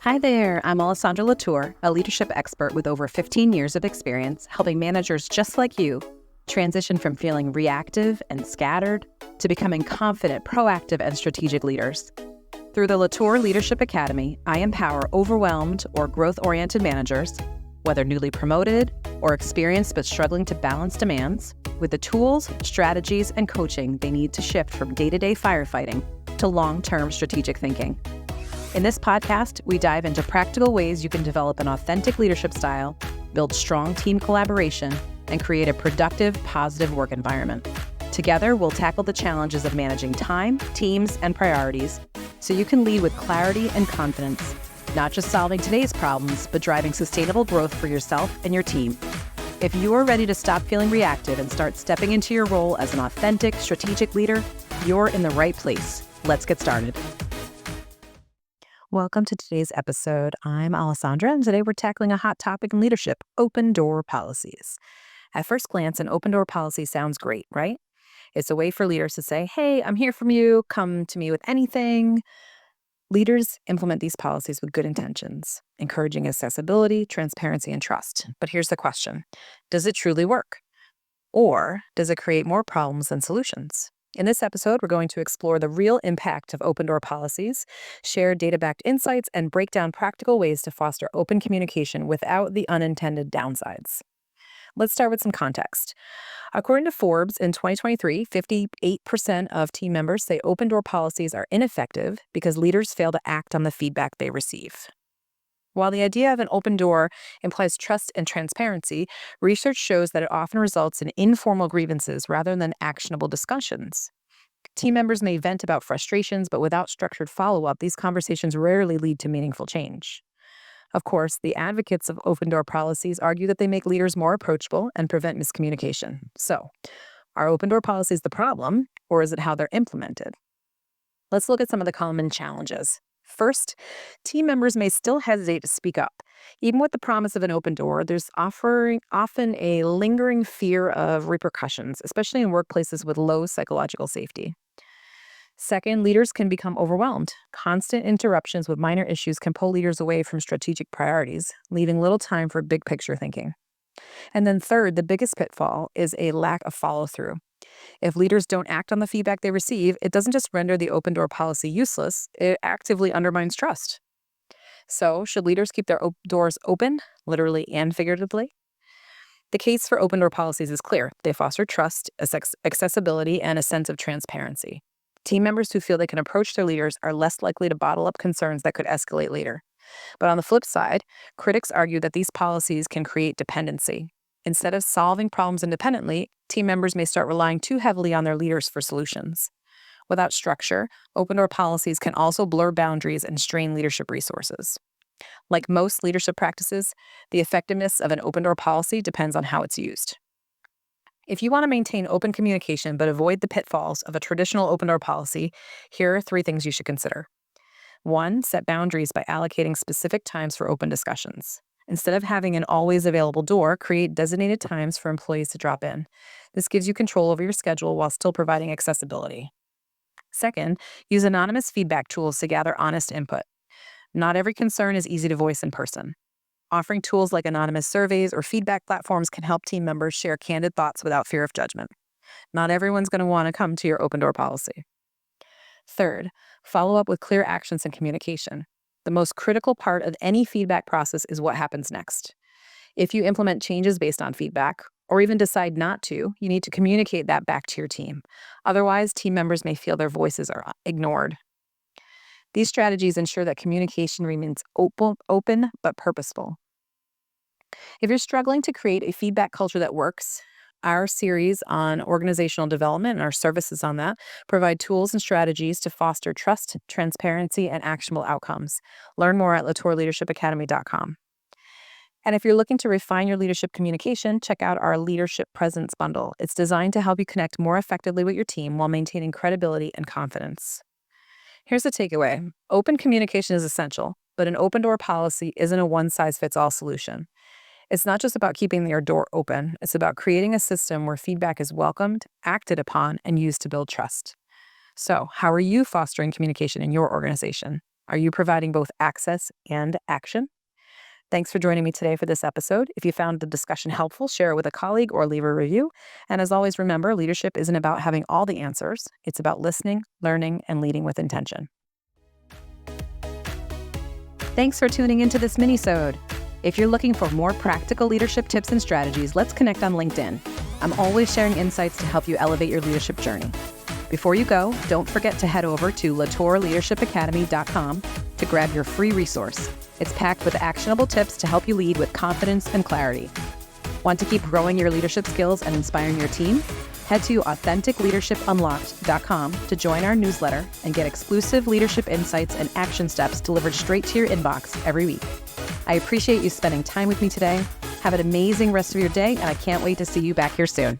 Hi there, I'm Alessandra Latour, a leadership expert with over 15 years of experience helping managers just like you transition from feeling reactive and scattered to becoming confident, proactive, and strategic leaders. Through the Latour Leadership Academy, I empower overwhelmed or growth-oriented managers, whether newly promoted or experienced but struggling to balance demands, with the tools, strategies, and coaching they need to shift from day-to-day firefighting to long-term strategic thinking. In this podcast, we dive into practical ways you can develop an authentic leadership style, build strong team collaboration, and create a productive, positive work environment. Together, we'll tackle the challenges of managing time, teams, and priorities so you can lead with clarity and confidence, not just solving today's problems, but driving sustainable growth for yourself and your team. If you are ready to stop feeling reactive and start stepping into your role as an authentic, strategic leader, you're in the right place. Let's get started. Welcome to today's episode. I'm Alessandra, and today we're tackling a hot topic in leadership, open door policies. At first glance, an open door policy sounds great, right? It's a way for leaders to say, hey, I'm here from you, come to me with anything. Leaders implement these policies with good intentions, encouraging accessibility, transparency, and trust. But here's the question. Does it truly work? Or does it create more problems than solutions? In this episode, we're going to explore the real impact of open door policies, share data-backed insights, and break down practical ways to foster open communication without the unintended downsides. Let's start with some context. According to Forbes, in 2023, 58% of team members say open door policies are ineffective because leaders fail to act on the feedback they receive. While the idea of an open door implies trust and transparency, research shows that it often results in informal grievances rather than actionable discussions. Team members may vent about frustrations, but without structured follow-up, these conversations rarely lead to meaningful change. Of course, the advocates of open door policies argue that they make leaders more approachable and prevent miscommunication. So, are open door policies the problem, or is it how they're implemented? Let's look at some of the common challenges. First, team members may still hesitate to speak up. Even with the promise of an open door, there's often a lingering fear of repercussions, especially in workplaces with low psychological safety. Second, leaders can become overwhelmed. Constant interruptions with minor issues can pull leaders away from strategic priorities, leaving little time for big picture thinking. And then third, the biggest pitfall is a lack of follow-through. If leaders don't act on the feedback they receive, it doesn't just render the open door policy useless, it actively undermines trust. So, should leaders keep their doors open, literally and figuratively? The case for open door policies is clear. They foster trust, accessibility, and a sense of transparency. Team members who feel they can approach their leaders are less likely to bottle up concerns that could escalate later. But on the flip side, critics argue that these policies can create dependency. Instead of solving problems independently, team members may start relying too heavily on their leaders for solutions. Without structure, open door policies can also blur boundaries and strain leadership resources. Like most leadership practices, the effectiveness of an open door policy depends on how it's used. If you want to maintain open communication but avoid the pitfalls of a traditional open door policy, here are 3 things you should consider. 1, set boundaries by allocating specific times for open discussions. Instead of having an always available door, create designated times for employees to drop in. This gives you control over your schedule while still providing accessibility. Second, use anonymous feedback tools to gather honest input. Not every concern is easy to voice in person. Offering tools like anonymous surveys or feedback platforms can help team members share candid thoughts without fear of judgment. Not everyone's going to want to come to your open door policy. Third, follow up with clear actions and communication. The most critical part of any feedback process is what happens next. If you implement changes based on feedback, or even decide not to, you need to communicate that back to your team. Otherwise, team members may feel their voices are ignored. These strategies ensure that communication remains open but purposeful. If you're struggling to create a feedback culture that works, our series on organizational development and our services on that provide tools and strategies to foster trust, transparency, and actionable outcomes. Learn more at latourleadershipacademy.com. And if you're looking to refine your leadership communication, check out our Leadership Presence Bundle. It's designed to help you connect more effectively with your team while maintaining credibility and confidence. Here's the takeaway. Open communication is essential, but an open door policy isn't a one-size-fits-all solution. It's not just about keeping your door open. It's about creating a system where feedback is welcomed, acted upon, and used to build trust. So, how are you fostering communication in your organization? Are you providing both access and action? Thanks for joining me today for this episode. If you found the discussion helpful, share it with a colleague or leave a review. And as always, remember, leadership isn't about having all the answers. It's about listening, learning, and leading with intention. Thanks for tuning into this mini-sode. If you're looking for more practical leadership tips and strategies, let's connect on LinkedIn. I'm always sharing insights to help you elevate your leadership journey. Before you go, don't forget to head over to latourleadershipacademy.com to grab your free resource. It's packed with actionable tips to help you lead with confidence and clarity. Want to keep growing your leadership skills and inspiring your team? Head to authenticleadershipunlocked.com to join our newsletter and get exclusive leadership insights and action steps delivered straight to your inbox every week. I appreciate you spending time with me today. Have an amazing rest of your day, and I can't wait to see you back here soon.